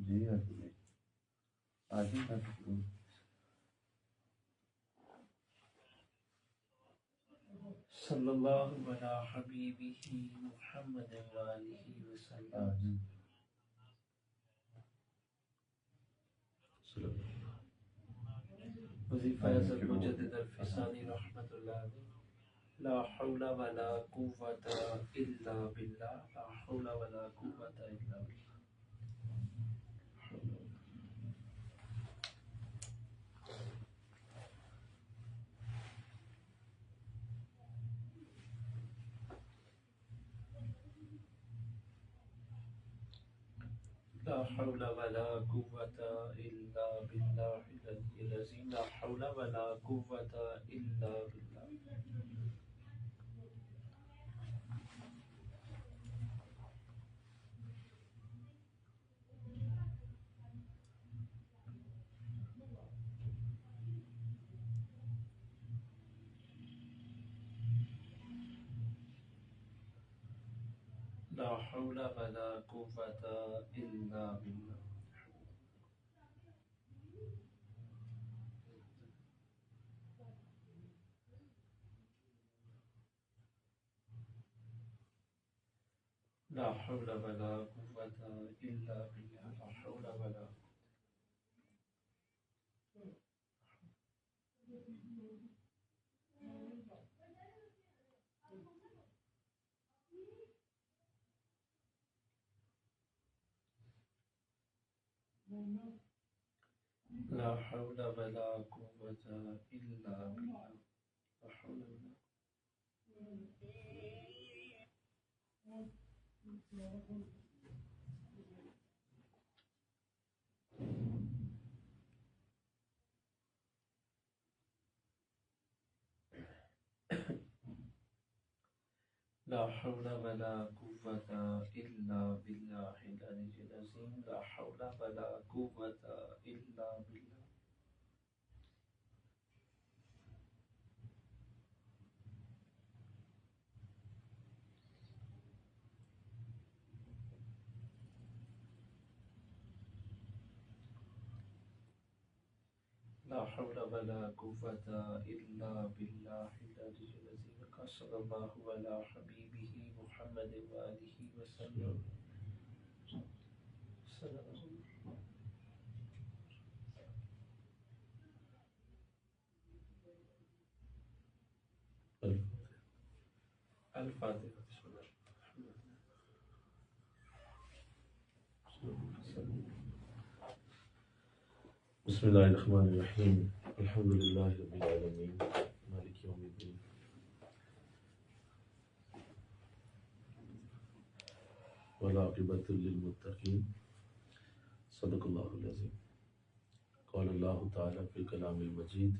جی آگے کا صلی اللہ علی حبیبہ محمد وآلہ وسلم. وظیفہ حضرت مجدد الفسانی رحمۃ اللہ علیہ. لا حول ولا قوة الا باللہ. لا حول ولا قوة الا باللہ. لا حول ولا قوة الا باللہ العلی العظیم. لا حول ولا قوة الا باللہ. لا حول ولا قوة الا باللہ. لا حول ولا قوة الا باللہ. لا حول ولا. لا حول ولا قوة الا باللہ. لا حول ولا. لا حول ولا قوة الا باللہ العلی العظیم. لا حول ولا قوة الا باللہ. لا حول ولا قوة الا باللہ العلی العظیم. صلی اللہ علی حبیبہ محمد وآلہ وسلم. صلی اللہ علیہ وسلم. الفاتحہ. بسم اللہ الرحمن الرحیم. الحمد للہ رب العالمین مالک یوم الدین. والعاقبۃ للمتقین. صدق اللہ العظیم. قال اللہ تعالی فی کلام المجید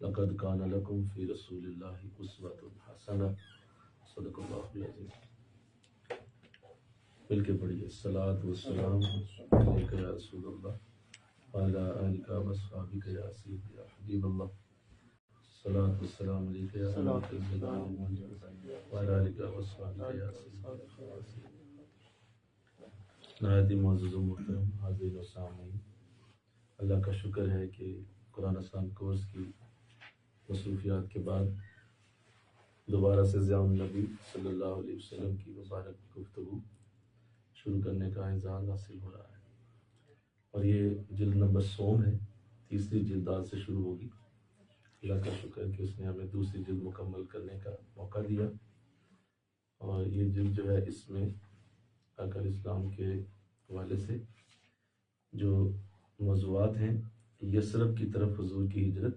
لقد کان لکم فی رسول اللہ اسوۃ حسنہ. صدق اللہ العظیم. مل کے پڑھیے. الصلاۃ والسلام علیک یا رسول اللہ وعلی آلک واصحابک یا سیدی یا حبیب اللہ. الصلاۃ والسلام علیک یا رحمۃ اللہ وعلی آلک واصحابک یا سیدی یا حبیب. نہایت ہی معزز و محترم حاضرین و سامعین، اللہ کا شکر ہے کہ قرآن آسان کورس کی مصروفیات کے بعد دوبارہ سے ضیاء النبی صلی اللہ علیہ وسلم کی مبارک گفتگو شروع کرنے کا اعزاز حاصل ہو رہا ہے، اور یہ جلد نمبر 100 ہے. تیسری جلد آج سے شروع ہوگی. اللہ کا شکر ہے کہ اس نے ہمیں دوسری جلد مکمل کرنے کا موقع دیا، اور یہ جلد جو ہے اس میں آقا اسلام کے حوالے سے جو موضوعات ہیں، یثرب کی طرف حضور کی ہجرت،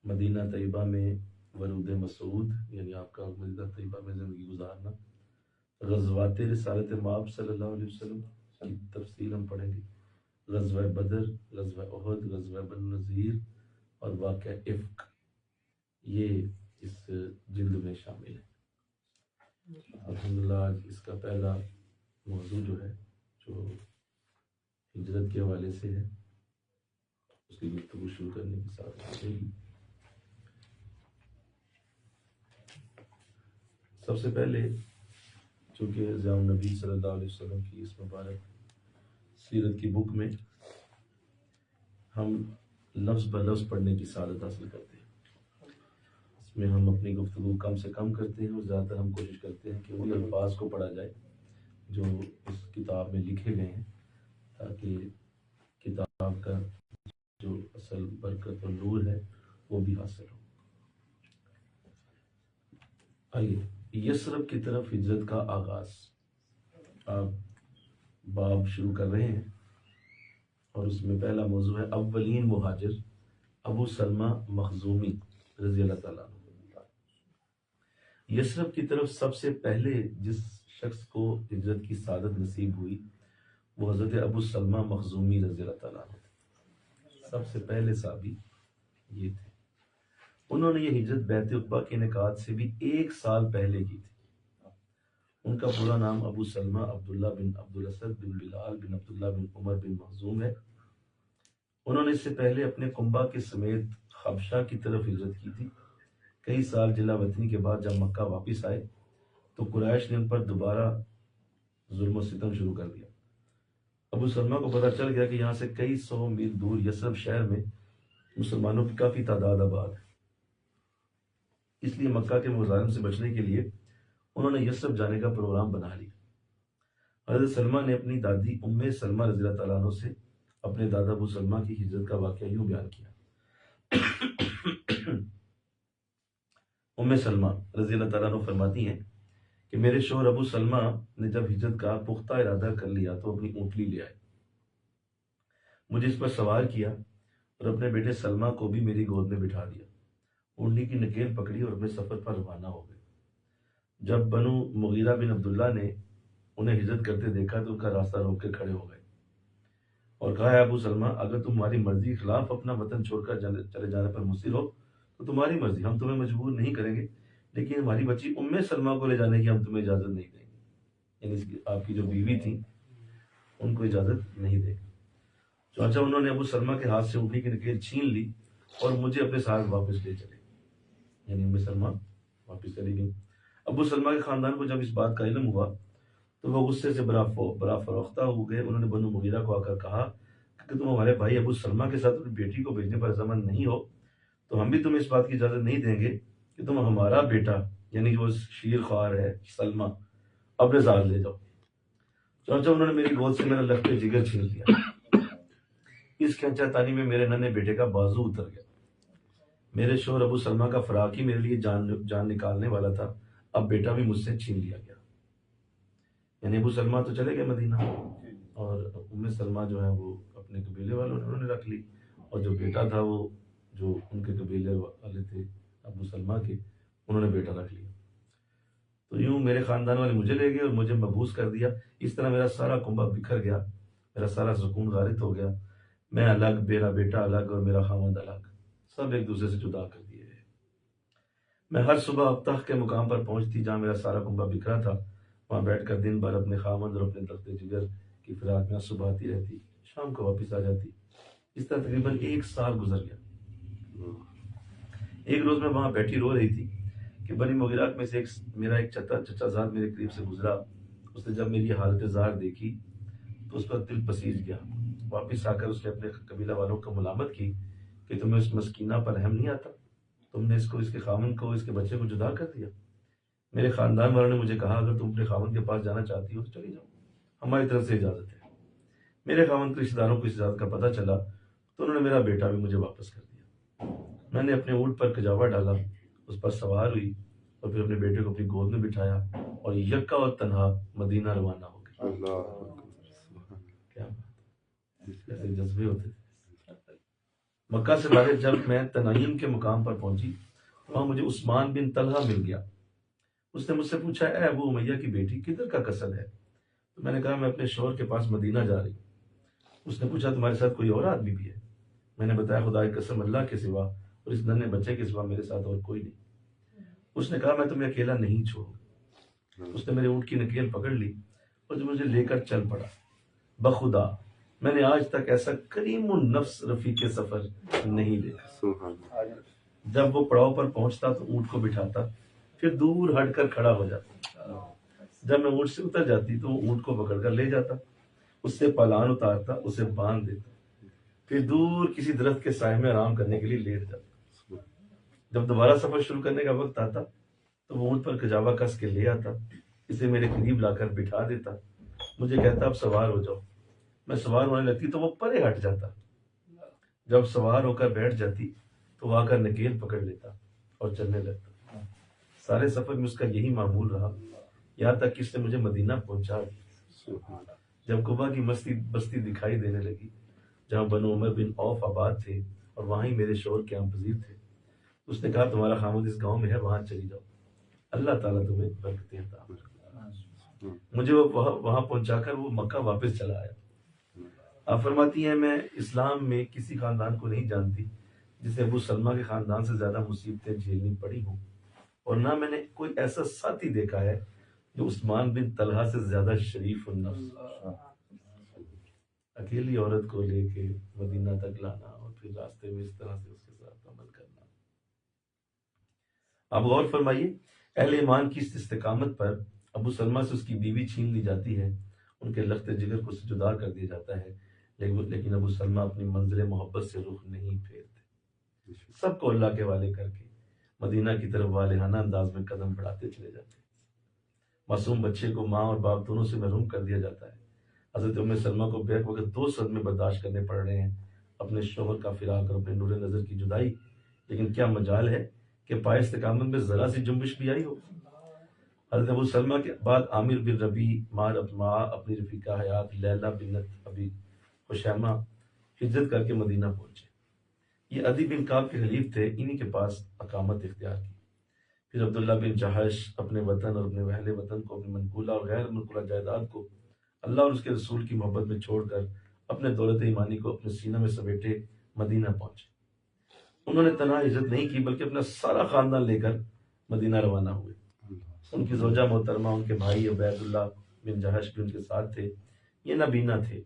مدینہ طیبہ میں ورود مسعود یعنی آپ کا مدینہ طیبہ میں زندگی گزارنا، غزوات رسالت مآب صلی اللہ علیہ وسلم کی تفصیل ہم پڑھیں گے، غزوہ بدر، غزوہ احد، غزوہ بنو نذیر اور واقعہ افک، یہ اس جلد میں شامل ہے. الحمدللہ آج اس کا پہلا موضوع جو ہے جو ہجرت کے حوالے سے ہے، اس کی گفتگو شروع کرنے کے ساتھ سب سے پہلے چونکہ ضیاء النبی صلی اللہ علیہ وسلم کی اس مبارک سیرت کی بک میں ہم لفظ بر لفظ پڑھنے کی سعادت حاصل کرتے ہیں۔ اس میں ہم اپنی گفتگو کم سے کم کرتے ہیں اور زیادہ تر ہم کوشش کرتے ہیں کہ ان الفاظ کو پڑھا جائے جو اس کتاب میں لکھے گئے ہیں، تاکہ کتاب کا جو اصل برکت اور نور ہے وہ بھی حاصل ہو۔ آئیے یثرب کی طرف ہجرت کا آغاز، آپ باب شروع کر رہے ہیں اور اس میں پہلا موضوع ہے اولین مہاجر ابو سلمہ مخزومی رضی اللہ تعالیٰ عنہ۔ یثرب کی طرف سب سے پہلے جس شخص کو ہجرت کی سعادت نصیب ہوئی وہ حضرت ابو سلمہ مخزومی رضی اللہ تعالیٰ عنہ، سب سے پہلے صحابی یہ تھے۔ انہوں نے یہ ہجرت بیعت عقبہ کے انعقاد سے بھی 1 سال پہلے کی تھی۔ ان کا پورا نام ابو سلمہ عبداللہ بن عبدالاسد بن بلال بن عبداللہ بن عمر بن مخزوم ہے۔ انہوں نے اس سے پہلے اپنے کنبہ کے سمیت حبشہ کی طرف ہجرت کی تھی۔ کئی سال جلا وطنی کے بعد جب مکہ واپس آئے تو قریش نے ان پر دوبارہ ظلم و ستم شروع کر دیا۔ ابو سلمہ کو پتہ چل گیا کہ یہاں سے کئی 100 میل دور یثرب شہر میں مسلمانوں کی کافی تعداد آباد ہے، اس لیے مکہ کے مظالم سے بچنے کے لیے انہوں نے یثرب جانے کا پروگرام بنا لیا۔ حضرت سلمہ نے اپنی دادی ام سلمہ رضی اللہ تعالیٰ عنہ سے اپنے دادا ابو سلمہ کی ہجرت کا واقعہ یوں بیان کیا۔ ام سلمہ رضی اللہ تعالیٰ عنہ فرماتی ہیں کہ میرے شوہر ابو سلمہ نے جب ہجرت کا پختہ ارادہ کر لیا تو اپنی اونٹنی لے آئے، مجھے اس پر سوار کیا اور اپنے بیٹے سلمہ کو بھی میری گود میں بٹھا دیا۔ اونٹنی کی نکیل پکڑی اور اپنے سفر پر روانہ ہو گئے۔ جب بنو مغیرہ بن عبداللہ نے انہیں ہجرت کرتے دیکھا تو ان کا راستہ روک کے کھڑے ہو گئے اور کہا، ابو سلمہ اگر تمہاری مرضی کے خلاف اپنا وطن چھوڑ کر چلے جانے پر مصر ہو تو تمہاری مرضی، ہم تمہیں مجبور نہیں کریں گے، لیکن ہماری بچی ام سلمہ کو لے جانے کی ہم تمہیں اجازت نہیں دیں گے، یعنی آپ کی جو بیوی تھی ان کو اجازت نہیں دیں گے۔ چنانچہ انہوں نے ابو سلمہ کے ہاتھ سے اونٹنی کی نکیل چھین لی اور مجھے اپنے ساتھ واپس لے چلے، یعنی ام سلمہ واپس چلی گئی۔ ابو سلمہ کے خاندان کو جب اس بات کا علم ہوا تو وہ غصے سے برا فروختہ ہو گئے۔ انہوں نے بنو مغیرہ کو آ کر کہا کہ تم ہمارے بھائی ابو سلمہ کے ساتھ اپنی بیٹی کو بھیجنے پر رضامند نہیں ہو تو ہم بھی تمہیں اس بات کی اجازت نہیں دیں گے کہ تم ہمارا بیٹا یعنی جو شیر خوار ہے سلمہ اپنے ساتھ لے جاؤ۔ چنانچہ انہوں نے میری گود سے میرا لخت جگر چھین لیا۔ اس کھینچا تانی میں میرے ننھے بیٹے کا بازو اتر گیا۔ میرے شوہر ابو سلمہ کا فراق ہی میرے لیے جان نکالنے والا تھا، اب بیٹا بھی مجھ سے چھین لیا گیا۔ یعنی ابو سلمہ تو چلے گئے مدینہ اور ام سلمہ جو ہے وہ اپنے قبیلے والوں نے انہوں نے رکھ لی، اور جو بیٹا تھا وہ جو ان کے قبیلے والے تھے ابو سلمہ کے، انہوں نے بیٹا رکھ لیا۔ تو یوں میرے خاندان والے مجھے لے گئے اور مجھے مبعوث کر دیا۔ اس طرح میرا سارا کنبہ بکھر گیا، میرا سارا سکون غارت ہو گیا۔ میں الگ، میرا بیٹا الگ اور میرا خاوند الگ، سب ایک دوسرے سے جدا کر دیے گئے۔ میں ہر صبح ابتح کے مقام پر پہنچتی جہاں میرا سارا کنبہ بکھرا تھا، وہاں بیٹھ کر دن بھر اپنے خاوند اور اپنے لخت جگر کی فراق میں صبح آتی رہتی، شام کو واپس آ جاتی۔ اس طرح تقریباً 1 سال گزر گیا۔ ایک روز میں وہاں بیٹھی رو رہی تھی کہ بنی مغیرہ میں سے میرا ایک چچا زاد میرے قریب سے گزرا۔ اس نے جب میری حالت زار دیکھی تو اس پر دل پسیج گیا۔ واپس آ کر اس نے اپنے قبیلہ والوں کو ملامت کی کہ تمہیں اس مسکینہ پر رحم نہیں آتا، تم نے اس کو، اس کے خاوند کو، اس کے بچے کو جدا کر دیا۔ میرے خاندان والوں نے مجھے کہا اگر تم اپنے خاوند کے پاس جانا چاہتی ہو تو چلی جاؤ، ہماری طرف سے اجازت ہے۔ میرے خاوند کے رشتہ داروں کو اس اجازت کا پتہ چلا تو انہوں نے میرا بیٹا بھی مجھے واپس کر دیا۔ میں نے اپنے اونٹ پر کجاوا ڈالا، اس پر سوار ہوئی اور پھر اپنے بیٹے کو اپنی گود میں بٹھایا اور یکا اور تنہا مدینہ روانہ ہو گئی۔ کیا بات، ایسے جذبے ہوتے تھے۔ مکہ سے باہر جب میں تنعیم کے مقام پر پہنچی وہاں مجھے عثمان بن طلحہ مل گیا۔ اس نے مجھ سے پوچھا، اے ابو امیہ کی بیٹی کدھر کا قصد ہے؟ تو میں نے کہا میں اپنے شوہر کے پاس مدینہ جا رہی ہوں۔ اس نے پوچھا تمہارے ساتھ کوئی اور آدمی بھی ہے؟ میں نے بتایا خدا کی قسم اللہ کے سوا اور اس ننھے بچے کے سوا میرے ساتھ اور کوئی نہیں۔ اس نے کہا میں تمہیں اکیلا نہیں چھوڑوں۔ اس نے میرے اونٹ کی نکیل پکڑ لی اور مجھے لے کر چل پڑا۔ بخدا میں نے آج تک ایسا کریم النفس رفیق سفر نہیں دیکھا۔ جب وہ پڑاؤ پر پہنچتا تو اونٹ کو بٹھاتا، پھر دور ہٹ کر کھڑا ہو جاتا۔ جب میں اونٹ سے اتر جاتی تو وہ اونٹ کو پکڑ کر لے جاتا اس سے پالان اتارتا، اسے باندھ دیتا، پھر دور کسی درخت کے سائے میں آرام کرنے کے لیے لیٹ جاتا۔ جب دوبارہ سفر شروع کرنے کا وقت آتا تو وہ اونٹ پر کجاوا کس کے لے آتا، اسے میرے قریب لا کر بٹھا دیتا، مجھے کہتا اب سوار ہو جاؤ۔ میں سوار ہونے لگتی تو وہ پرے ہٹ جاتا، جب سوار ہو کر بیٹھ جاتی تو وہ آ کر نکیل پکڑ لیتا اور چلنے لگتا۔ سارے سفر میں اس کا یہی معمول رہا، یہاں تک کہ اس نے مجھے مدینہ پہنچا دیا۔ جب قبا کی بستی دکھائی دینے لگی جہاں بنو عمر بن عوف آباد تھے اور وہاں ہی میرے شوہر قیام پذیر تھے، اس نے کہا تمہارا خامد اس گاؤں میں ہے، وہاں چلی جاؤ، اللہ تعالیٰ تمہیں برکتیں عطا فرمائے۔ مجھے وہ وہاں پہنچا کر وہ مکہ واپس چلا آیا۔ آپ فرماتی ہیں میں اسلام میں کسی خاندان کو نہیں جانتی جسے ابو سلمہ کے خاندان سے زیادہ مصیبتیں جھیلنی پڑی ہوں، اور نہ میں نے کوئی ایسا ساتھی دیکھا ہے جو عثمان بن طلحہ سے زیادہ شریف النفس، اکیلی عورت کو لے کے مدینہ تک لانا اور پھر راستے میں اس طرح سے اس کے ساتھ عمل کرنا۔ آپ غور فرمائیے، اہل ایمان کی اس استقامت پر ابو سلمہ سے اس کی بیوی چھین لی جاتی ہے، ان کے لخت جگر کو جدا کر دیا جاتا ہے، لیکن ابو سلمہ اپنی منزل محبت سے رخ نہیں پھیرتے، سب کو اللہ کے والے کر کے مدینہ کی طرف والہانہ انداز میں قدم بڑھاتے چلے جاتے ہیں۔ معصوم بچے کو ماں اور باپ دونوں سے محروم کر دیا جاتا ہے۔ حضرت ام سلمہ کو بیک وقت 2 صدمے برداشت کرنے پڑ رہے ہیں، اپنے شوہر کا فراق اور اپنے نور نظر کی جدائی، لیکن کیا مجال ہے کہ پائے استقامت میں ذرا سی جنبش بھی آئی ہو۔ حضرت ابو سلمہ کے بعد عامر بن ربیع ماں اپنی رفیقہ حیات لیلہ بنت ابی خشیمہ ہجرت کر کے مدینہ پہنچے۔ یہ عدی بن کعب کے خلیف تھے، انہی کے پاس اقامت اختیار کی۔ پھر عبداللہ بن جہش اپنے وطن اور اپنے اہل وطن کو، اپنی منقولہ اور غیر منقولہ جائیداد کو اللہ اور اس کے رسول کی محبت میں چھوڑ کر اپنے دولت ایمانی کو اپنے سینہ میں سمیٹے مدینہ پہنچے۔ انہوں نے تنہا ہجرت نہیں کی بلکہ اپنا سارا خاندان لے کر مدینہ روانہ ہوئے۔ ان کی زوجہ محترمہ، ان کے بھائی عبید اللہ بن جہش بھی ان کے ساتھ تھے۔ یہ نابینا تھے،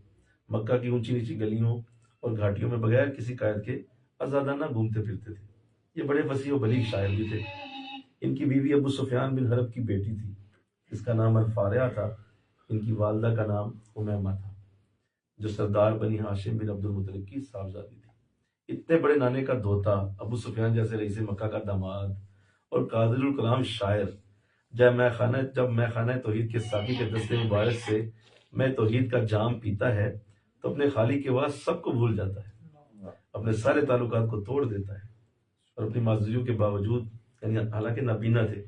مکہ کی اونچی نیچی گلیوں اور گھاٹیوں میں بغیر کسی قائد کے آزادانہ گھومتے پھرتے تھے۔ یہ بڑے فصیح و بلیغ شاعر بھی تھے۔ ان کی بیوی ابو سفیان بن حرب کی بیٹی تھی، اس کا نام الفاریہ تھا۔ ان کی والدہ کا نام امیمہ تھا جو سردار بنی ہاشم بن عبد المطلب کی صاحبزادی تھی۔ اتنے بڑے نانے کا دھوتا، ابو سفیان جیسے رئیس مکہ کا داماد اور قادر الکلام شاعر، جب میں خانہ توحید کے ساقی کے دستے مبارک سے میں توحید کا جام پیتا ہے تو اپنے خالق کے بعد سب کو بھول جاتا ہے، اپنے سارے تعلقات کو توڑ دیتا ہے، اور اپنی معذوریوں کے باوجود، یعنی حالانکہ نابینا تھے،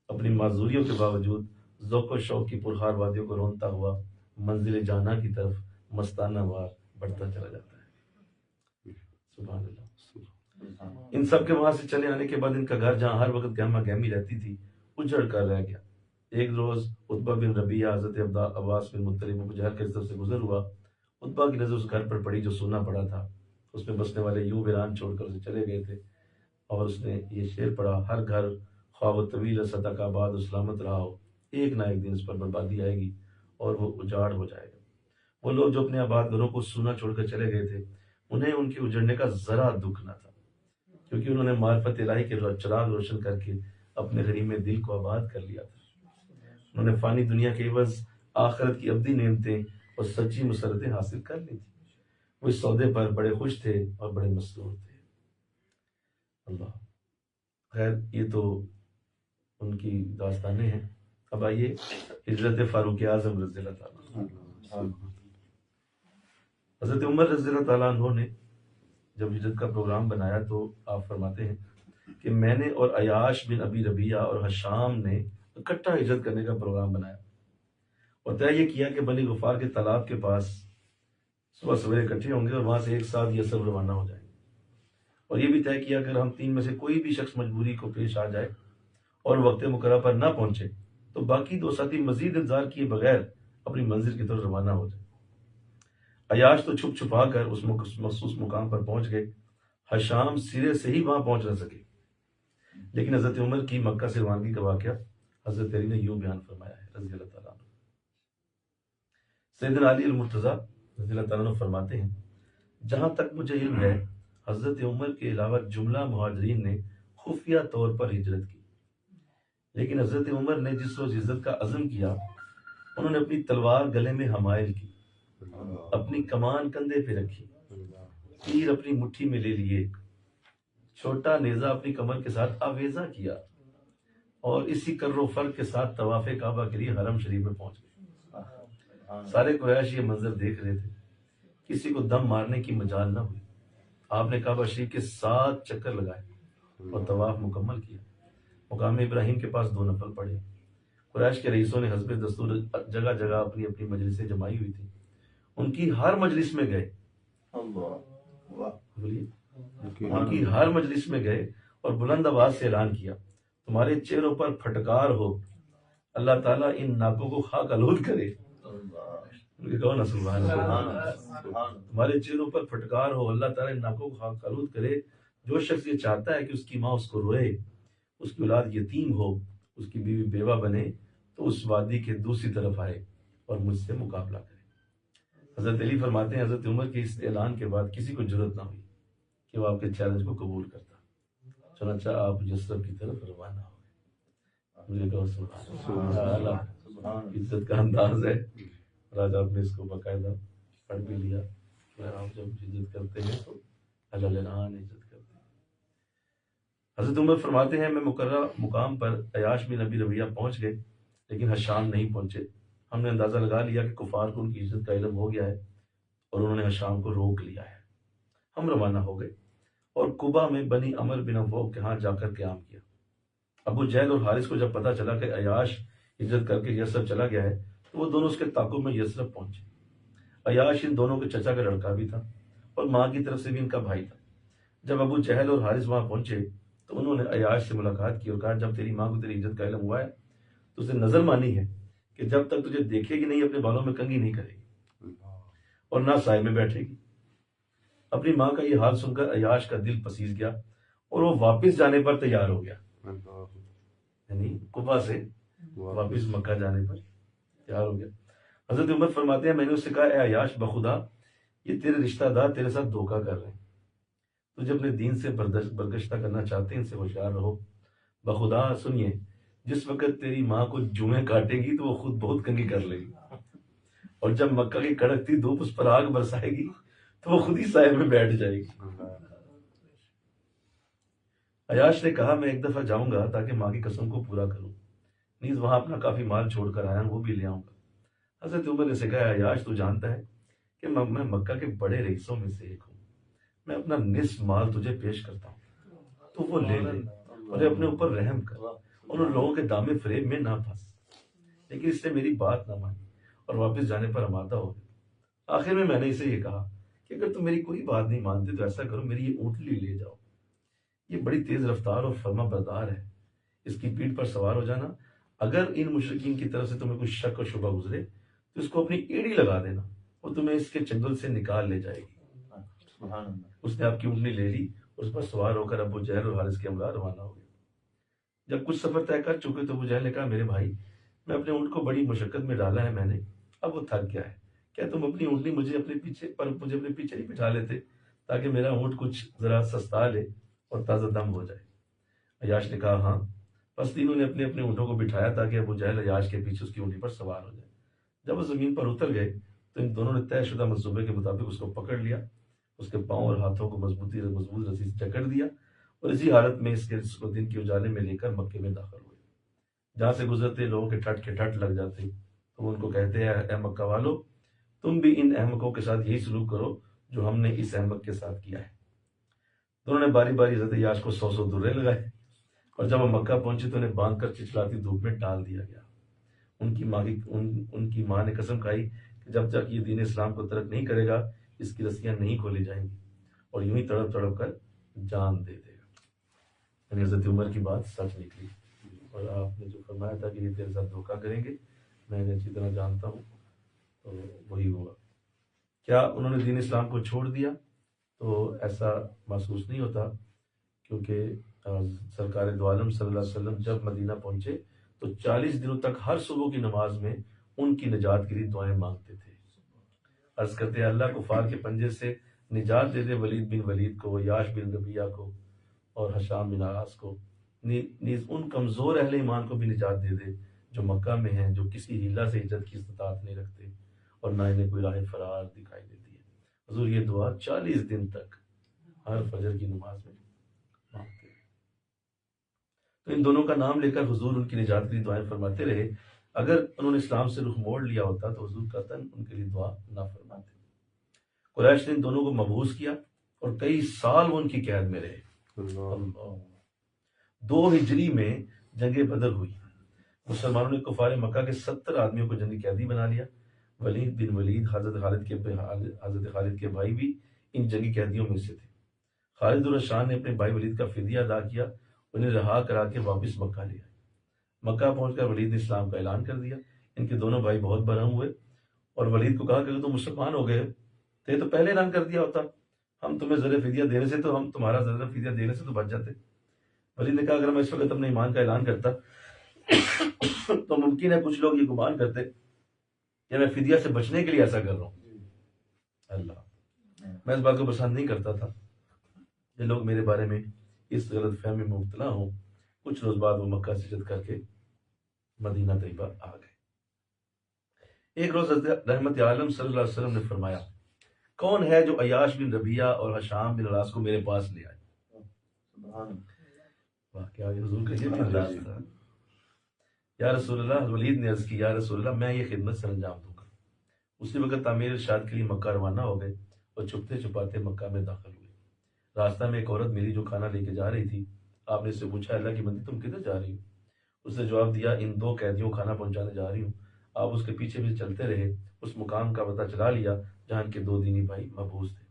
اپنی معذوریوں کے باوجود ذوق و شوق کی پرخار وادیوں کو رونتا ہوا منزل جانا کی طرف مستانہ وار بڑھتا چلا جاتا ہے۔ سبحان اللہ۔ ان سب کے وہاں سے چلے آنے کے بعد ان کا گھر جہاں ہر وقت گہما گہمی رہتی تھی اجڑ کر رہ گیا۔ ایک روز عتبہ بن ربیعہ حضرت عباس بن مطلب ابو جہل کی طرف سے گزر ہوا۔ عتبہ کی نظر اس گھر پر پڑی جو سونا پڑا تھا، اس میں بسنے والے یوں ویران چھوڑ کر اسے چلے گئے تھے، اور اس نے یہ شعر پڑھا: ہر گھر خواہ و طویل صدق آباد و سلامت رہا ہو، ایک نہ ایک دن اس پر بربادی آئے گی اور وہ اجاڑ ہو جائے گا۔ وہ لوگ جو اپنے آباد گھروں کو سونا چھوڑ کر چلے گئے تھے، انہیں ان کے اجڑنے کا ذرا دکھ نہ تھا، کیونکہ انہوں نے معرفت الہی کے چراغ روشن کر کے اپنے غریم دل کو آباد کر لیا تھا۔ انہوں نے فانی دنیا کے عوض آخرت کی ابدی نعمتیں اور سچی مسرتیں حاصل کر لی تھی۔ وہ اس سودے پر بڑے خوش تھے اور بڑے مسرور تھے۔ اللہ خیر، یہ تو ان کی داستانیں ہیں۔ اب آئیے ہجرت فاروق اعظم رضی اللہ تعالیٰ۔ حضرت عمر رضی اللہ تعالیٰ عنہ نے جب ہجرت کا پروگرام بنایا تو آپ فرماتے ہیں کہ میں نے اور عیاش بن ابی ربیعہ اور حشام نے اکٹھا ہجرت کرنے کا پروگرام بنایا اور طے یہ کیا کہ بنی غفار کے تالاب کے پاس صبح سویرے اکٹھے ہوں گے اور وہاں سے ایک ساتھ یہ سب روانہ ہو جائیں گے، اور یہ بھی طے کیا اگر ہم 3 میں سے کوئی بھی شخص مجبوری کو پیش آ جائے اور وقت مقررہ پر نہ پہنچے تو باقی 2 ساتھی مزید انتظار کیے بغیر اپنی منزل کی طرف روانہ ہو جائے۔ عیاش تو چھپ چھپا کر اس مخصوص مقام پر پہنچ گئے، حشام سرے سے ہی وہاں پہنچ نہ سکے، لیکن حضرت عمر کی مکہ سے روانگی کا واقعہ حضرت علی نے یوں بیان فرمایا ہے رضی اللہ تعالیٰ عنہ۔ سیدنا علی المرتضیٰ رضی اللہ تعالیٰ عنہ فرماتے ہیں جہاں تک مجھے علم ہے حضرت عمر کے علاوہ جملہ مہاجرین نے خفیہ طور پر ہجرت کی، لیکن حضرت عمر نے جس روز ہجرت کا عزم کیا انہوں نے اپنی تلوار گلے میں حمائل کی اپنی کمان کندھے پہ رکھی، تیر اپنی مٹھی میں لے لیے، چھوٹا نیزہ اپنی کمر کے ساتھ آویزہ کیا، اور اسی کر و فر کے ساتھ طواف کعبہ کے لیے حرم شریف میں پہنچ گئے۔ سارے قریش یہ منظر دیکھ رہے تھے، کسی کو دم مارنے کی مجال نہ ہوئی۔ آپ نے کعبہ شریف کے 7 چکر لگائے اور طواف مکمل کیا۔ مقام ابراہیم کے پاس 2 نفل پڑے۔ قریش کے رئیسوں نے حسب دستور جگہ جگہ اپنی اپنی مجلسیں جمائی ہوئی تھی، ان کی ہر مجلس میں گئے، بولیے، ان کی ہر مجلس میں گئے اور بلند آواز سے اعلان کیا، تمہارے چہروں پر پھٹکار ہو، اللہ تعالیٰ ان ناکوں کو خاک آلود کرے۔ کہو نا سبحان اللہ۔ تمہارے چہروں پر پھٹکار ہو، اللہ تعالیٰ ان ناکوں کو خاک آلود کرے۔ جو شخص یہ چاہتا ہے کہ اس کی ماں اس کو روئے، اس کی اولاد یتیم ہو، اس کی بیوی بیوہ بنے، تو اس وادی کے دوسری طرف آئے اور مجھ سے مقابلہ کرے۔ حضرت علی فرماتے ہیں حضرت عمر کے اس اعلان کے بعد کسی کو جرأت نہ ہوئی کہ وہ آپ کے چیلنج کو قبول کرتا، چنانچہ آپ یثرب کی طرف روانہ ہو گئے۔ مجھے کہو سبحان اللہ، عزت کا انداز ہے، اور آج آپ نے اس کو باقاعدہ پڑھ بھی لیا کہ آپ جب عزت کرتے ہیں تو اللہ لعان عزت کرتے ہیں۔ حضرت عمر فرماتے ہیں میں مقررہ مقام پر عیاش بن ابی ربیعہ پہنچ گئے، لیکن حشام نہیں پہنچے۔ ہم نے اندازہ لگا لیا کہ کفار کو ان کی عزت کا علم ہو گیا ہے اور انہوں نے حشام کو روک لیا ہے۔ ہم روانہ ہو گئے اور قبا میں بنی عمر بن عوف کے ہاں جا کر قیام کیا۔ ابو جہل اور حارث کو جب پتہ چلا کہ عیاش ہجرت کر کے یثرب چلا گیا ہے تو وہ دونوں اس کے تعاقب میں یثرب پہنچے۔ عیاش ان دونوں کے چچا کا لڑکا بھی تھا اور ماں کی طرف سے بھی ان کا بھائی تھا۔ جب ابو جہل اور حارث وہاں پہنچے تو انہوں نے عیاش سے ملاقات کی اور کہا جب تیری ماں کو تیری عزت کا علم ہوا ہے تو اسے نظر مانی ہے کہ جب تک تجھے دیکھے گی نہیں اپنے بالوں میں کنگھی نہیں کرے گی اور نہ سائے میں بیٹھے گی۔ اپنی ماں کا یہ حال سن کر عیاش کا دل پسیج گیا اور وہ واپس جانے پر تیار ہو گیا، یعنی قبا سے واپس مکہ جانے پر تیار ہو گیا۔ حضرت عمر فرماتے ہیں میں نے اس سے کہا اے عیاش بخدا یہ تیرے رشتہ دار تیرے ساتھ دھوکہ کر رہے ہیں، تجھے اپنے دین سے برگشتہ کرنا چاہتے ہیں، ان سے ہوشیار رہو۔ بخدا سنیے، جس وقت تیری ماں کو جوئیں کاٹے گی تو وہ خود بہت کنگھی کر لے گی، اور جب مکہ کی کڑکتی دھوپ اس پر آگ برسائے گی تو وہ خود ہی سائے میں بیٹھ جائے گی۔ عیاش نے کہا میں ایک دفعہ جاؤں گا تاکہ ماں کی قسم کو پورا کروں، نیز وہاں اپنا کافی مال چھوڑ کر آیا ہوں وہ بھی لے آؤں گا۔ حضرت عمر نے کہا عیاش تو جانتا ہے کہ میں مکہ کے بڑے رئیسوں میں سے ایک ہوں، میں اپنا نصف مال تجھے پیش کرتا ہوں تو وہ لے لے اور اپنے اوپر رحم کر، ان لوگوں کے دامے فریب میں نہ پھنس۔ لیکن اس نے میری بات نہ مانی اور واپس جانے پر آمادہ ہو گیا۔ آخر میں نے اسے یہ کہا کہ اگر تم میری کوئی بات نہیں مانتے تو ایسا کرو میری یہ اونٹلی لے جاؤ، یہ بڑی تیز رفتار اور فرما بردار ہے، اس کی پیٹھ پر سوار ہو جانا، اگر ان مشرکین کی طرف سے تمہیں کوئی شک اور شبہ گزرے تو اس کو اپنی ایڑی لگا دینا، وہ تمہیں اس کے چنگل سے نکال لے جائے گی۔ اس نے آپ کی اونٹلی لے لی اور اس پر سوار ہو کر ابو جہل اور حارث کے ہمراہ روانہ ہو گئے۔ جب کچھ سفر طے کر چکے تو ابو جہل نے کہا میرے بھائی میں اپنے اونٹ کو بڑی مشقت میں ڈالا ہے میں نے، اب وہ تھک گیا ہے، کیا تم اپنی اونٹلی مجھے اپنے پیچھے نہیں بٹھا لیتے تاکہ میرا اونٹ کچھ ذرا سستا لے اور تازہ دم ہو جائے؟ عیاش نے کہا ہاں۔ بس تینوں نے اپنے اپنے اونٹوں کو بٹھایا تاکہ ابو جہل عیاش کے پیچھے اس کی اونٹی پر سوار ہو جائے۔ جب وہ زمین پر اتر گئے تو ان دونوں نے طے شدہ منصوبے کے مطابق اس کو پکڑ لیا، اس کے پاؤں اور ہاتھوں کو مضبوط رسی سے جکڑ دیا اور اسی حالت میں اس کو دن کے اجالے میں لے کر مکے میں داخل ہوئے۔ جہاں سے گزرتے لوگوں کے ٹھٹ کے ٹھٹ لگ جاتے تو وہ ان کو کہتے ہیں اے مکہ والو تم بھی ان احمقوں کے ساتھ یہی سلوک کرو جو ہم نے اس احمق کے ساتھ کیا ہے۔ دونوں نے باری باری حضرت عیاش کو 100 درے لگائے اور جب وہ مکہ پہنچے تو انہیں باندھ کر چچلاتی دھوپ میں ڈال دیا گیا۔ ان کی ماں نے قسم کھائی کہ جب تک یہ دین اسلام کو ترک نہیں کرے گا اس کی رسیاں نہیں کھولی جائیں گی اور یوں ہی تڑپ تڑپ کر جان دے دے گا۔ یعنی حضرت عمر کی بات سچ نکلی اور آپ نے جو فرمایا تھا کہ یہ تیرے ساتھ دھوکہ کریں گے میں انہیں اچھی طرح جانتا ہوں، تو وہی ہوا۔ کیا انہوں نے دین اسلام کو چھوڑ دیا؟ تو ایسا محسوس نہیں ہوتا، کیونکہ سرکار دو عالم صلی اللہ علیہ وسلم جب مدینہ پہنچے تو 40 دنوں تک ہر صبح کی نماز میں ان کی نجات کے لیے دعائیں مانگتے تھے۔ عرض کرتے ہیں اللہ کفار کے پنجے سے نجات دے دے ولید بن ولید کو، یاش بن ربیعہ کو اور حشام بن عاص کو، نیز ان کمزور اہل ایمان کو بھی نجات دے دے جو مکہ میں ہیں، جو کسی ہیلہ سے ہجرت کی استطاعت نہیں رکھتے اور نہ انہیں کوئی راہ فرار دکھائی دیتی ہے۔ حضور یہ دعا 40 دن تک ہر فجر کی نماز میں مانگتے ہیں۔ تو ان دونوں کا نام لے کر حضور ان کی نجات کے لیے دعائیں فرماتے رہے۔ اگر انہوں نے اسلام سے رخ موڑ لیا ہوتا تو حضور قطعاً ان کے لیے دعا نہ فرماتے۔ قریش نے ان دونوں کو مبعوث کیا اور کئی سال وہ ان کی قید میں رہے۔ اللہ 2 ہجری میں جنگ بدر ہوئی۔ مسلمانوں نے کفار مکہ کے 70 آدمیوں کو جنگی قیدی بنا لیا۔ ولید بن ولید حضرت خالد کے بھائی بھی ان جنگی قیدیوں میں سے تھے۔ خالد الرشان نے اپنے بھائی ولید کا فدیہ ادا کیا، انہیں رہا کرا کے واپس مکہ لے آئے۔ مکہ پہنچ کر ولید نے اسلام کا اعلان کر دیا۔ ان کے دونوں بھائی بہت برہم ہوئے اور ولید کو کہا کہ اگر تم مسلمان ہو گئے تو یہ تو پہلے اعلان کر دیا ہوتا، ہم تمہیں زر فدیہ دینے سے تو ہم تمہارا زر فدیہ دینے سے تو بچ جاتے۔ ولید نے کہا اگر میں اس وقت اپنے ایمان کا اعلان کرتا تو ممکن ہے کچھ لوگ یہ گمان کرتے کہ میں فدیہ سے بچنے کے لیے ایسا کر رہا ہوں۔ اللہ، میں اس بات کو پسند نہیں کرتا تھا کہ لوگ میرے بارے میں اس غلط فہمی میں مبتلا ہوں۔ کچھ روز بعد وہ مکہ سے ہجرت کر کے مدینہ طیبہ آ گئے۔ ایک روز حضرت رحمت عالم صلی اللہ علیہ وسلم نے فرمایا، کون ہے جو عیاش بن ربیعہ اور حشام بن العاص کو میرے پاس لے آئے؟ واہ، کیا حضور کا یہ بھی انداز تھا۔ یا رسول اللہ، ولید نے عرض کی، یا رسول اللہ میں یہ خدمت سر انجام دوں گا۔ اسی وقت تعمیر ارشاد کے لیے مکہ روانہ ہو گئے اور چھپتے چھپاتے مکہ میں داخل ہوئے۔ راستہ میں ایک عورت ملی جو کھانا لے کے جا رہی تھی۔ آپ نے اس سے پوچھا، اللہ کی بندی تم کدھر جا رہی ہو؟ اس نے جواب دیا، ان 2 قیدیوں کو کھانا پہنچانے جا رہی ہوں۔ آپ اس کے پیچھے بھی چلتے رہے، اس مقام کا پتہ چلا لیا جہاں ان کے 2 دینی بھائی محبوس تھے۔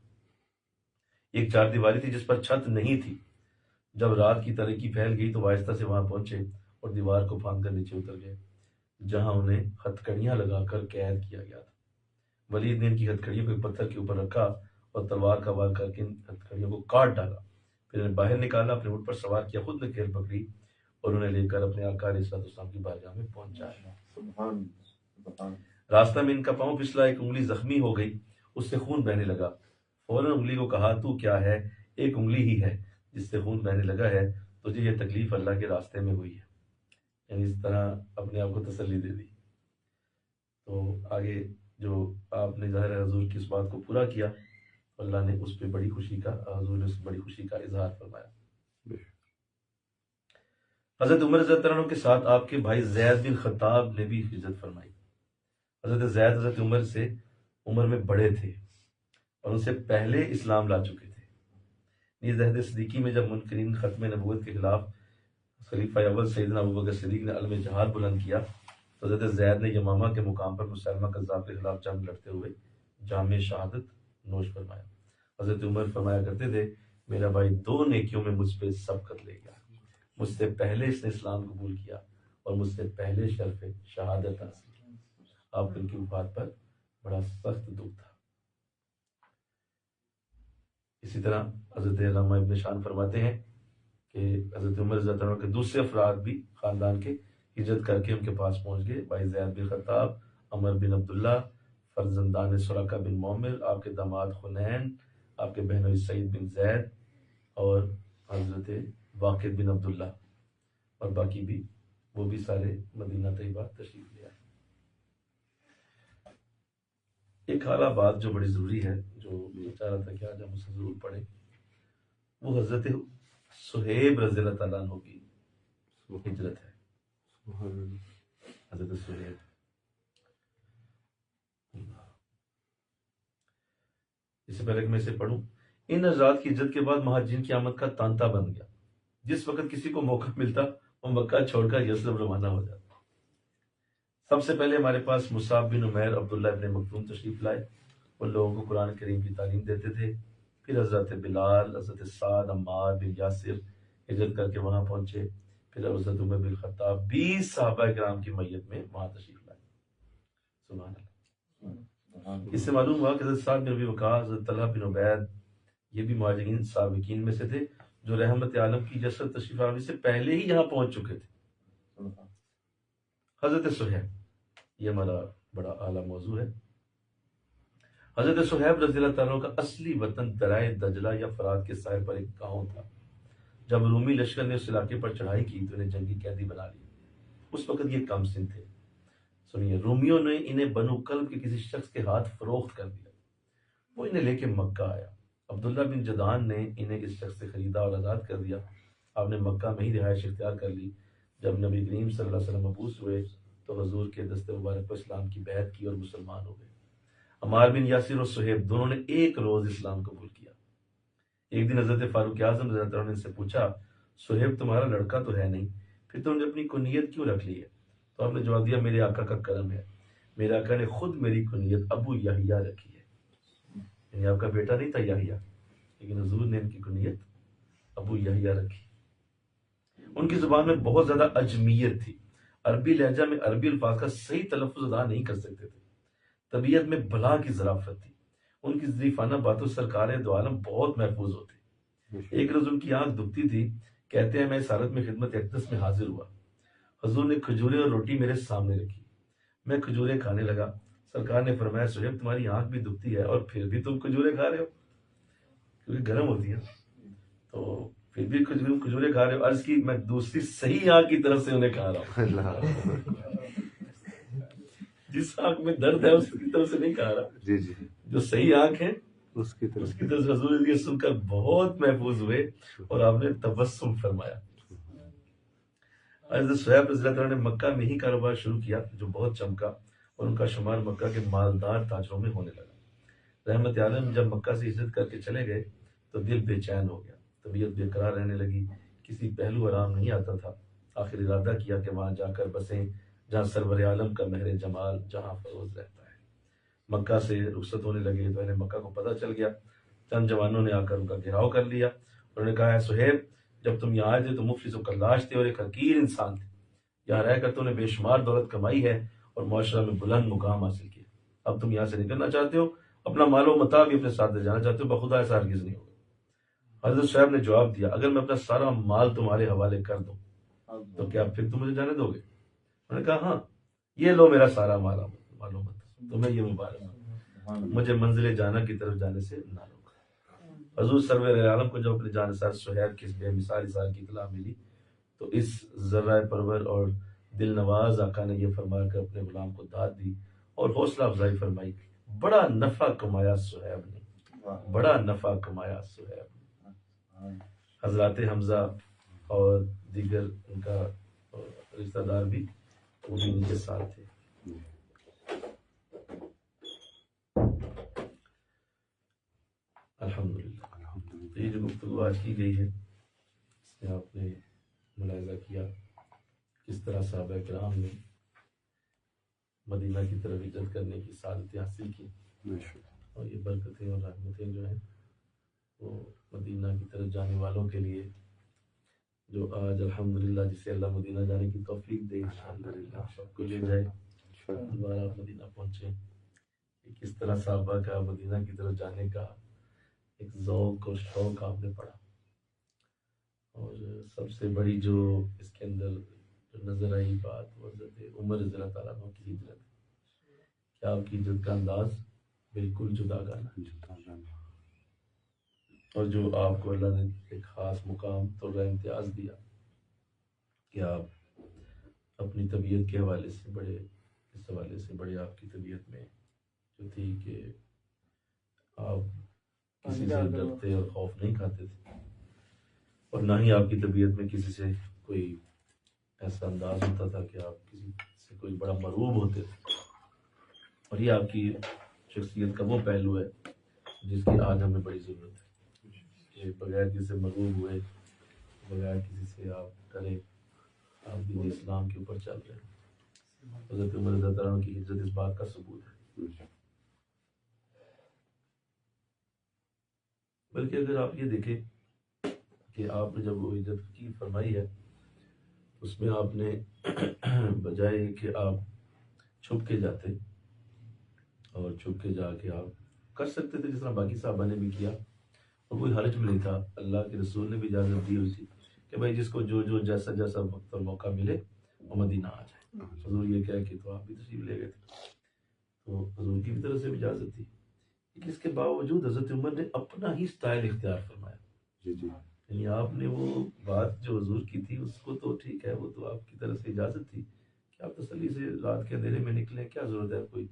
ایک 4 دیواری تھی جس پر چھت نہیں تھی۔ جب رات کی تاریکی پھیل گئی تو آہستہ سے وہاں پہنچے اور دیوار کو پھاند کر نیچے اتر گئے، جہاں انہیں ہتھکڑیاں لگا کر قید کیا گیا تھا۔ ولید نے ان کی ہتھکڑیوں کو ایک پتھر کے اوپر رکھا اور تلوار کا وار کر کے ان ہتھکڑیوں کو کاٹ ڈالا، پھر انہیں باہر نکالا، اپنے اونٹ پر سوار کیا، خود نے کھیل پکڑی اور انہیں لے کر اپنے آقا علیہ السلام کی بارگاہ میں پہنچایا۔ راستہ میں ان کا پاؤں پھسلا، ایک انگلی زخمی ہو گئی، اس سے خون بہنے لگا۔ فوراً انگلی کو کہا، تو کیا ہے، ایک انگلی ہی ہے جس سے خون بہنے لگا ہے، تجھے یہ تکلیف اللہ کے راستے میں ہوئی ہے۔ یعنی اس طرح اپنے آپ کو تسلی دے دی۔ تو آگے جو آپ نے ظاہر ہے حضور کی اس بات کو پورا کیا، اللہ نے اس پہ بڑی خوشی کا، حضور نے اس بڑی خوشی کا اظہار فرمایا۔ حضرت عمر رضی اللہ عنہ کے ساتھ آپ کے بھائی زید بن خطاب نے بھی ہجرت فرمائی۔ حضرت زید حضرت عمر سے عمر میں بڑے تھے اور ان سے پہلے اسلام لا چکے تھے۔ نیز عہد صدیقی میں جب منکرین ختم نبوت کے خلاف خلیفہ اول سیدنا ابوبکر صدیق نے علم جہاد بلند کیا تو حضرت زید نے یمامہ کے مقام پر مسلمہ کذاب کے خلاف جنگ لڑتے ہوئے جام شہادت نوش فرمایا۔ حضرت عمر فرمایا کرتے تھے، میرا بھائی 2 نیکیوں میں مجھ پہ سبقت لے گیا، مجھ سے پہلے اس نے اسلام قبول کیا اور مجھ سے پہلے شرف شہادت حاصل کی۔ آپ ان کی وفات پر بڑا سخت دکھ تھا۔ اسی طرح حضرت علامہ ابن شان فرماتے ہیں کہ حضرت عمر رضی اللہ عنہ کے دوسرے افراد بھی خاندان کے ہجرت کر کے ان کے پاس پہنچ گئے۔ بھائی زید بن خطاب، عمر بن عبداللہ، فرزندان سراقہ بن معمر، آپ کے داماد حنین، آپ کے بہنوئی سعید بن زید اور حضرت واقد بن عبداللہ اور باقی بھی، وہ بھی سارے مدینہ طیبہ تشریف لے آئے۔ ایک اعلیٰ بات جو بڑی ضروری ہے، جو میں چاہ رہا تھا کہ آج ہم اسے ضرور پڑھیں، وہ حضرت صہیب رضی اللہ تعالیٰ عنہ کی ہجرت ہے۔ حضرت صہیب، اس سے پہلے کہ میں اسے پڑھوں، ان حضرات کی ہجرت کے بعد مہاجرین کی آمد کا تانتا بن گیا۔ جس وقت کسی کو موقع ملتا وہ مکہ چھوڑ کر یثرب روانہ ہو جاتا۔ سب سے پہلے ہمارے پاس مصعب بن عمیر عبداللہ ابن مکتوم تشریف لائے، ان لوگوں کو قرآن کریم کی تعلیم دیتے تھے۔ پھر حضرت بلال، حضرت سعد، عمار بن یاسر ہجرت کر کے وہاں پہنچے۔ پھر حضرت عمر بن خطاب 20 صحابہ کرام کی میت میں وہاں تشریف لائے۔ سبحان اللہ۔ اس سے معلوم ہوا کہ حضرت سعد بن ابی وقاص، حضرت طلحہ بن عبید، یہ بھی مہاجرین سابقین میں سے تھے جو رحمت عالم کی جسد تشریف آوری سے پہلے ہی یہاں پہنچ چکے تھے۔ حضرت صہیب، یہ ہمارا بڑا اعلیٰ موضوع ہے۔ حضرت صہیب رضی اللہ تعالیٰ کا اصلی وطن درائے دجلہ یا فرات کے ساحل پر ایک گاؤں تھا۔ جب رومی لشکر نے اس علاقے پر چڑھائی کی تو انہیں جنگی قیدی بنا لیا۔ اس وقت یہ کم سن تھے۔ سنیے، رومیوں نے انہیں بنو کلب کے کسی شخص کے ہاتھ فروخت کر دیا، وہ انہیں لے کے مکہ آیا۔ عبداللہ بن جدعان نے انہیں اس شخص سے خریدا اور آزاد کر دیا۔ آپ نے مکہ میں ہی رہائش اختیار کر لی۔ جب نبی کریم صلی اللہ علیہ وسلم مبعوث ہوئے تو حضور کے دست مبارک پر اسلام کی بیعت کی اور مسلمان ہو گئے۔ عمار بن یاسر اور صہیب دونوں نے ایک روز اسلام قبول کیا۔ ایک دن حضرت فاروق اعظم رضی اللہ عنہ نے ان سے پوچھا، صہیب تمہارا لڑکا تو ہے نہیں، پھر تم نے اپنی کنیت کیوں رکھ لی ہے؟ تو آپ نے جواب دیا، میرے آقا کا کرم ہے، میرے آقا نے خود میری کنیت ابو یحییٰ رکھی ہے۔ یعنی آپ کا بیٹا نہیں تھا یحییٰ، لیکن حضور نے ان کی کنیت ابو یحییٰ رکھی۔ ان کی زبان میں بہت زیادہ اجمیت تھی، عربی لہجہ میں عربی الفاظ کا صحیح تلفظ ادا نہیں کر سکتے تھے۔ طبیعت میں بلا کی ظرافت تھی، ان کی ظریفانہ باتوں سرکار دو عالم بہت محفوظ ہوتی۔ ایک روز ان کی آنکھ دکھتی تھی، کہتے ہیں میں اس حالت میں خدمت اقدس میں حاضر ہوا، حضور نے کھجوریں اور روٹی میرے سامنے رکھی، میں کھجوریں کھانے لگا۔ سرکار نے فرمایا، صہیب تمہاری آنکھ بھی دکھتی ہے اور پھر بھی تم کھجوریں کھا رہے ہو، کیونکہ گرم ہوتی ہے تو پھر بھی کھجوریں کھا رہے ہو۔ عرض کی، میں دوسری صحیح آنکھ کی طرف سے انہیں کھا رہا ہوں، جس آنکھ میں درد ہے اس کی طرف سے نہیں کھا رہا، جی جی جو صحیح آنکھ ہے اس کی طرف اس کی طرف سے۔ حضور یہ سن کر بہت محفوظ ہوئے اور آپ نے تبسم فرمایا۔ حضرت صہیب رضی اللہ عنہ نے مکہ میں ہی کاروبار شروع کیا جو بہت چمکا اور ان کا شمار مکہ کے مالدار تاجروں میں ہونے لگا۔ رحمت عالم جب مکہ سے ہجرت کر کے چلے گئے تو دل بے چین ہو گیا، طبیعت بے قرار رہنے لگی، کسی پہلو آرام نہیں آتا تھا۔ آخر ارادہ کیا کہ وہاں جا کر بسیں جہاں سرور عالم کا مہر جمال جہاں فروز رہتا ہے۔ مکہ سے رخصت ہونے لگے تو انہیں مکہ کو پتہ چل گیا۔ چند جوانوں نے آ کر ان کا گھیراؤ کر لیا، انہوں نے کہا، ہے صہیب، جب تم یہاں آئے تھے تو مفلس و کلاش تھے اور ایک حقیر انسان تھے، یہاں رہ کر تم نے بے شمار دولت کمائی ہے اور معاشرہ میں بلند مقام حاصل کیا، اب تم یہاں سے نکلنا چاہتے ہو، اپنا مال و متاع بھی اپنے ساتھ لے جانا چاہتے ہو، بخدا ایسا ہرگز نہیں ہوگا۔ حضرت صاحب نے جواب دیا، اگر میں اپنا سارا مال تمہارے حوالے کر دوں تو کیا پھر تم مجھے جانے دو گے؟ انہوں نے کہا، ہاں، یہ لو میرا سارا مال و متاع، تمہیں یہ مبارک، مجھے منزل جانا کی طرف جانے سے نہ روکا۔ حضور سرور عالم کو جب اپنے جانثار صہیب کی اس بے مثال اظہار کی اطلاع ملی تو اس ذرائع پرور اور دل نواز آقا نے یہ فرما کر اپنے غلام کو داد دی اور حوصلہ افزائی فرمائی، بڑا نفع کمایا صہیب نے، بڑا نفع کمایا صہیب نے۔ حضرات حمزہ اور دیگر ان کا رشتہ دار بھی وہ بھی ان کے ساتھ تھے۔ الحمدللہ۔ یہ جو گفتگو آج کی گئی ہے اس میں آپ نے ملاحظہ کیا کس طرح صحابہ کرام نے مدینہ کی طرف ہجرت کرنے کی سعادتیں حاصل کی، اور یہ برکتیں اور رحمتیں جو ہیں وہ مدینہ کی طرف جانے والوں کے لیے، جو آج الحمدللہ جسے اللہ مدینہ جانے کی توفیق دے، انشاءاللہ سب کو لے جائے، دوبارہ مدینہ پہنچے۔ کس طرح صحابہ کا مدینہ کی طرف جانے کا ایک ذوق اور شوق آپ نے پڑھا، اور سب سے بڑی جو اس کے اندر جو نظر آئی بات وہ حضرت عمر رضی اللہ تعالیٰ عنہ کی ہجرت، کیا آپ کی ہجرت کا انداز بالکل جدا گانا، اور جو آپ کو اللہ نے ایک خاص مقام تو امتیاز دیا کہ آپ اپنی طبیعت کے حوالے سے بڑے، اس حوالے سے بڑے آپ کی طبیعت میں جو تھی کہ آپ کسی سے ڈرتے اور خوف نہیں کھاتے تھے، اور نہ ہی آپ کی طبیعت میں کسی سے کوئی ایسا انداز ہوتا تھا کہ آپ کسی سے کوئی بڑا مرعوب ہوتے تھے، اور یہ آپ کی شخصیت کا وہ پہلو ہے جس کی آج ہمیں بڑی ضرورت ہے کہ بغیر کسی سے مرعوب ہوئے، بغیر کسی سے آپ ڈرے، آپ دین اسلام کے اوپر چل رہے ہیں۔ حضرت عمر رضی اللہ عنہ کی ہجرت اس بات کا ثبوت ہے۔ بلکہ اگر آپ یہ دیکھیں کہ آپ نے جب وہ ہجرت کی فرمائی ہے اس میں آپ نے بجائے کہ آپ چھپ کے جاتے اور چھپ کے جا کے آپ کر سکتے تھے جس طرح باقی صحابہ نے بھی کیا، اور کوئی حرج بھی نہیں تھا، اللہ کے رسول نے بھی اجازت دی ہوئی تھی کہ بھائی جس کو جو جیسا جیسا وقت اور موقع ملے وہ مدینہ آ جائے۔ حضور یہ کہہ کہ تو آپ بھی تشریف لے گئے تھے، تو حضور کی بھی طرف سے بھی اجازت تھی، لیکن اس کے باوجود حضرت عمر نے اپنا ہی سٹائل اختیار فرمایا۔ جی جی، یعنی آپ نے وہ بات جو حضور کی تھی اس کو تو ٹھیک ہے، وہ تو آپ کی طرف سے اجازت تھی کہ آپ تسلی سے رات کے اندھیرے میں نکلیں، کیا ضرورت ہے کوئی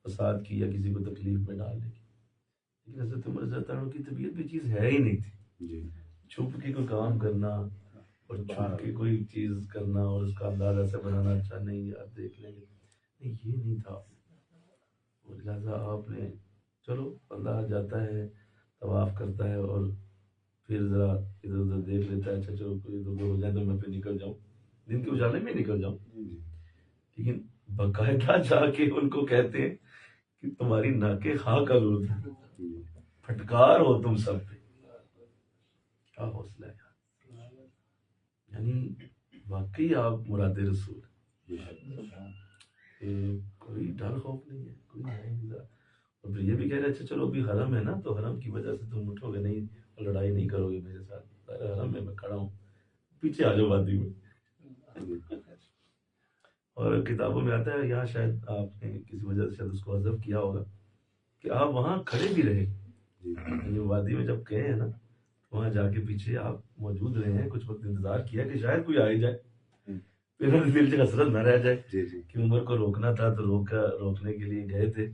فساد کی یا کسی کو تکلیف میں ڈالنے کی. لیکن حضرت عمر رضی اللہ عنہ کی طبیعت بھی چیز ہے ہی نہیں تھی. جی چھپ کے کوئی کام کرنا اور چھپ کے کوئی چیز کرنا اور اس کا انداز ایسا بنانا، اچھا نہیں یار دیکھ لیں گے، نہیں یہ نہیں تھا. اور لہٰذا آپ نے چلو بندہ جاتا ہے طواف کرتا ہے اور پھر ذرا ادھر ادھر دیکھ لیتا ہے، اچھا چلو کوئی ادھر ادھر ہو جائے تو میں پھر نکل جاؤں، دن کے اجالے میں نکل جاؤں. لیکن باقاعدہ جا کے ان کو کہتے ہیں کہ تمہاری ناکے خواہ کا ضرورت ہے، پھٹکار ہو تم سب پہ. کیا حوصلہ ہے یار، یعنی واقعی آپ مراد رسول کہ کوئی ڈر خوف نہیں ہے، کوئی ہے نہیں. اور پھر یہ بھی کہہ رہے اچھا چلو ابھی حرم ہے نا تو حرم کی وجہ سے تم اٹھو گے نہیں، لڑائی نہیں کرو گے میرے ساتھ، حرم میں کھڑا ہوں، پیچھے آ جاؤ وادی میں. اور کتابوں میں آتا ہے، یہاں شاید آپ نے کسی وجہ سے شاید اس کو حذف کیا ہوگا کہ آپ وہاں کھڑے بھی رہے، یعنی وادی میں جب گئے ہیں نا وہاں جا کے پیچھے آپ موجود رہے ہیں، کچھ وقت انتظار کیا کہ شاید کوئی آ ہی جائے، پھر دل سے حسرت نہ رہ جائے کہ عمر کو روکنا تھا تو روکنے کے لیے گئے تھے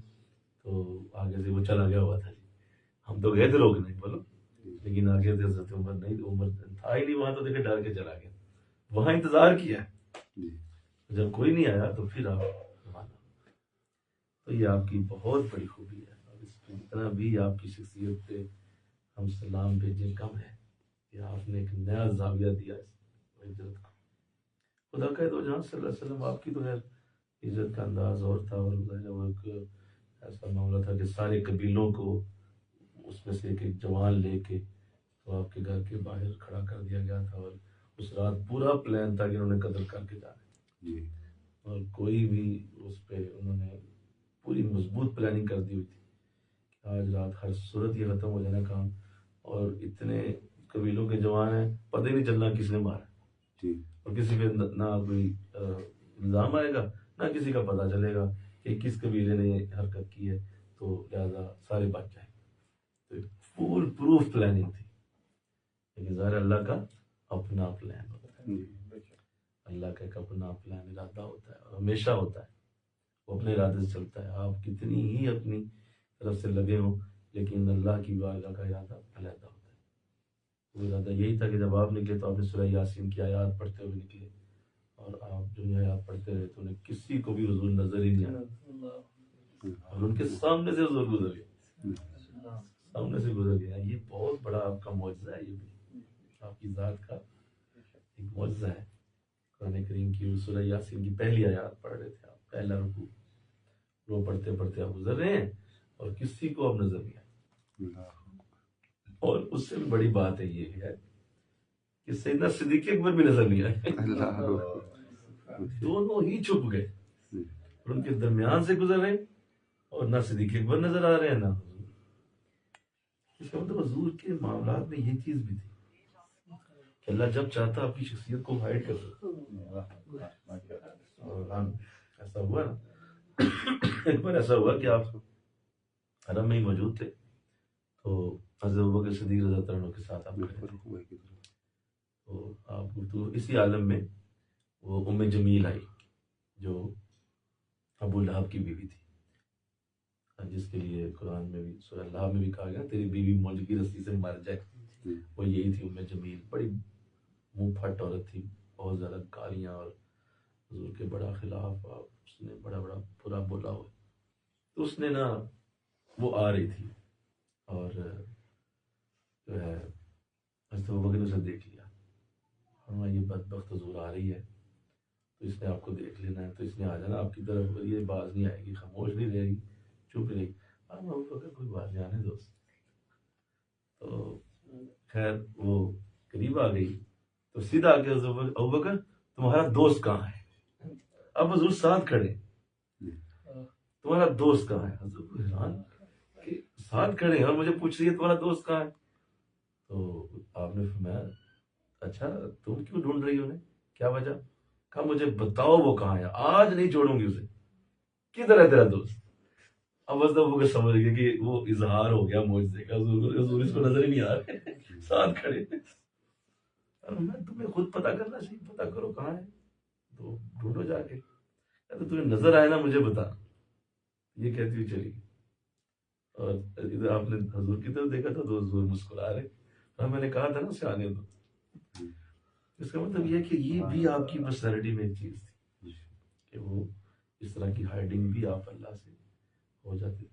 تو آگے سے وہ چلا گیا ہوا تھا. ہم تو گئے تھے روکنے بولو، لیکن آگے سے حضرت عمر نہیں، عمر تھا ہی نہیں وہاں تو دیکھے ڈر کے چلا گیا. وہاں انتظار کیا، جب کوئی نہیں آیا تو پھر آپ مانا. تو یہ آپ کی بہت بڑی خوبی ہے، اور اس پہ اتنا بھی آپ کی شخصیت پہ ہم سلام بھیجیں کم ہے کہ آپ نے ایک نیا زاویہ دیا اس عزت کو. خدا کا دو جہاں صلی اللہ علیہ وسلم آپ کی تو ہے عزت کا انداز اور تھا، اور وہ ایک ایسا معاملہ تھا کہ سارے قبیلوں کو اس میں سے ایک جوان لے کے تو آپ کے گھر کے باہر کھڑا کر دیا گیا تھا، اور اس رات پورا پلان تھا کہ انہوں نے قتل کر کے جانا. اور کوئی بھی اس پہ انہوں نے پوری مضبوط پلاننگ کر دی ہوئی تھی کہ آج رات ہر صورت یہ ختم ہو جانا کام. اور اتنے قبیلوں کے جوان ہیں، پتہ ہی نہیں چلنا کس نے مارا، اور کسی پہ نہ کوئی الزام آئے گا نہ کسی کا پتہ چلے گا کہ کس قبیلے نے یہ حرکت کی ہے، تو لہٰذا سارے بچ جائیں. تو فل پروف پلاننگ تھی. لیکن ظاہر اللہ کا اپنا پلان ہوتا ہے، اللہ کا ایک اپنا پلان ارادہ ہوتا ہے اور ہمیشہ ہوتا ہے، وہ اپنے ارادے سے چلتا ہے. آپ کتنی ہی اپنی طرف سے لگے ہوں لیکن اللہ کی بارگاہ کا ارادہ علیحدہ ہوتا ہے. وہ ارادہ یہی تھا کہ جب آپ نکلے تو آپ نے سورہ یاسین کی آیات پڑھتے ہوئے نکلے، اور آپ جو یہ آیات پڑھتے رہے تو انہیں کسی کو بھی حضور نظر ہی نہیں آیا، اور ان کے سامنے سے حضور گزر گئے، سامنے سے گزر گیا. یہ بہت بڑا آپ کا معجزہ ہے، یہ بھی آپ کی ذات کا ایک معجزہ ہے. قرآن کریم کی سورہ یاسین کی پہلی آیات پڑھ رہے تھے آپ، پہلا رکوع، وہ پڑھتے پڑھتے آپ گزر رہے ہیں اور کسی کو آپ نظر نہیں آئے. اور اس سے بھی بڑی بات ہے یہ ہے کہ سیدنا صدیق اکبر بھی نظر نہیں آئے، دونوں ہی چھپ گئے اور ان کے درمیان سے گزر رہے، اور نہ صدیق اکبر نظر آ رہے ہیں نہ حضور. اس کا مطلب حضور کے معاملات میں یہ چیز بھی تھی کہ اللہ جب چاہتا اپنی شخصیت کو ہائڈ کر سکتا. اور ایسا ہوا نا، ایک بار ایسا ہوا کہ آپ حرم میں ہی موجود تھے تو حضرت ابوبکر صدیق رضی اللہ عنہ کے ساتھ آپ کھڑے تھے. تو آپ گفتگو اسی عالم میں وہ ام جمیل آئی جو ابو لہب کی بیوی تھی، جس کے لیے قرآن میں بھی سورہ لہب میں بھی کہا گیا تیری بیوی موج کی رسی سے مر جائے. وہ یہی تھی ام جمیل، بڑی منہ پھٹ عورت تھی، بہت زیادہ گالیاں اور حضور کے بڑا خلاف اس نے بڑا برا بولا ہوا. تو اس نے نا وہ آ رہی تھی اور جو ہے حضرت ابوبکر نے اسے دیکھ لیا، اور یہ بدبخت حضور آ رہی ہے تو اس نے آپ کو دیکھ لینا ہے، تو اس نے آ جانا آپ کی طرف، اور یہ باز نہیں آئے گی، خاموش نہیں رہے گی، چپ رہے گی. ابوبکر کوئی بات نہیں، آنے دوست. تو خیر وہ قریب آ گئی تو سیدھا آ کے ابوبکر تمہارا دوست کہاں ہے؟ اب حضور ساتھ کھڑے، تمہارا دوست کہاں ہے؟ حضور حیران کہ ساتھ کھڑے ہیں اور مجھے پوچھ رہی ہے تمہارا دوست کہاں ہے. تو آپ نے فرمایا اچھا تم کیوں ڈھونڈ رہی ہو انہیں، کیا وجہ؟ کہا مجھے بتاؤ وہ کہاں ہے، آج نہیں چھوڑوں گی اسے. کدھر ہے تیرا دوست؟ اب بس وہ سمجھ گئے کہ وہ اظہار ہو گیا معجزے کا، حضور اس کو نظر ہی نہیں آ رہے، ساتھ کھڑے. میں تمہیں خود پتہ کرنا چاہیے، پتہ کرو کہاں ہے، تو ڈھونڈو جا کے. تو تمہیں نظر آئے نا مجھے بتا، یہ کہتی ہوئی چلی. اور ادھر آپ نے حضور کی طرف دیکھا تھا تو حضور مسکرا رہے. اور میں نے کہا تھا نا اسے آنے دو. اس کا مطلب یہ ہے کہ یہ بھی آپ کی پرسنالٹی میں ایک چیز تھی کہ وہ اس طرح کی ہائڈنگ بھی آپ اللہ سے ہو جاتی.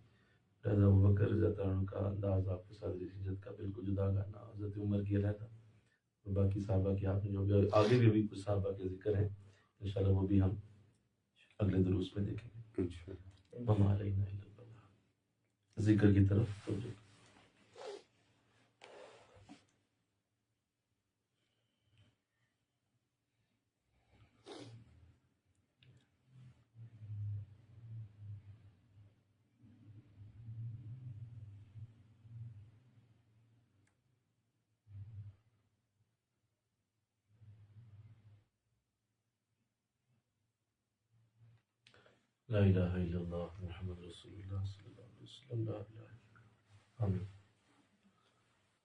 حضرت ابوبکر رضی اللہ عنہ کا انداز آپ کے ساتھ ہجرت کا بالکل جدا کرنا، حضرت عمر کی علیحدہ، اور باقی صحابہ کی آپ نے جو بھی آگے بھی کچھ صحابہ کے ذکر ہیں انشاءاللہ وہ بھی ہم اگلے دروس میں دیکھیں گے. وما علینا الا البلاغ. ذکر کی طرف توجہ. لا الہ الا اللہ محمد رسول اللہ صلی اللہ علیہ وسلم. لا الہ الا اللہ. آمین.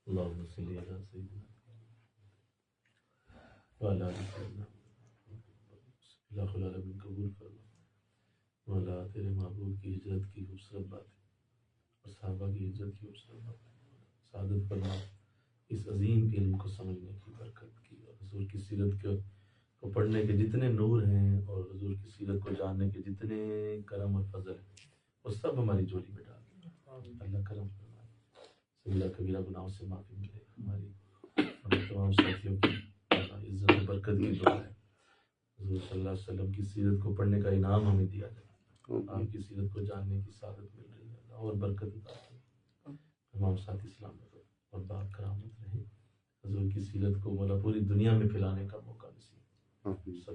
اللہم صلی علی سیدنا وعلی آل سیدنا. الہ العالمین قبول فرما. مولا تیرے محبوب کی ہجرت کی خوبصورت باتیں اور صحابہ کی ہجرت کی خوبصورت باتیں سعادت فرما. اس عظیم علم کو سمجھنے کی برکت کی، اور حضور کی سیرت کو پڑھنے کے جتنے نور ہیں اور حضور کی سیرت کو جاننے کے جتنے کرم اور فضل ہیں وہ سب ہماری جولی میں ڈال دیں. اللہ کرم فرمائے. صغیرہ کبیرہ گناہوں سے معافی ملے. ہمارے تمام ساتھیوں کی اللہ عزت و برکت کی دعا ہے. حضور صلی اللہ علیہ وسلم کی سیرت کو پڑھنے کا انعام ہمیں دیا جائے. آپ کی سیرت کو جاننے کی سعادت مل رہی ہے. اللہ اور برکت عطا فرمائے. تمام ساتھی سلامت اور بات کرامت رہیں. حضور کی سیرت کو مولا پوری دنیا میں پھیلانے کا موقع نصیب. سب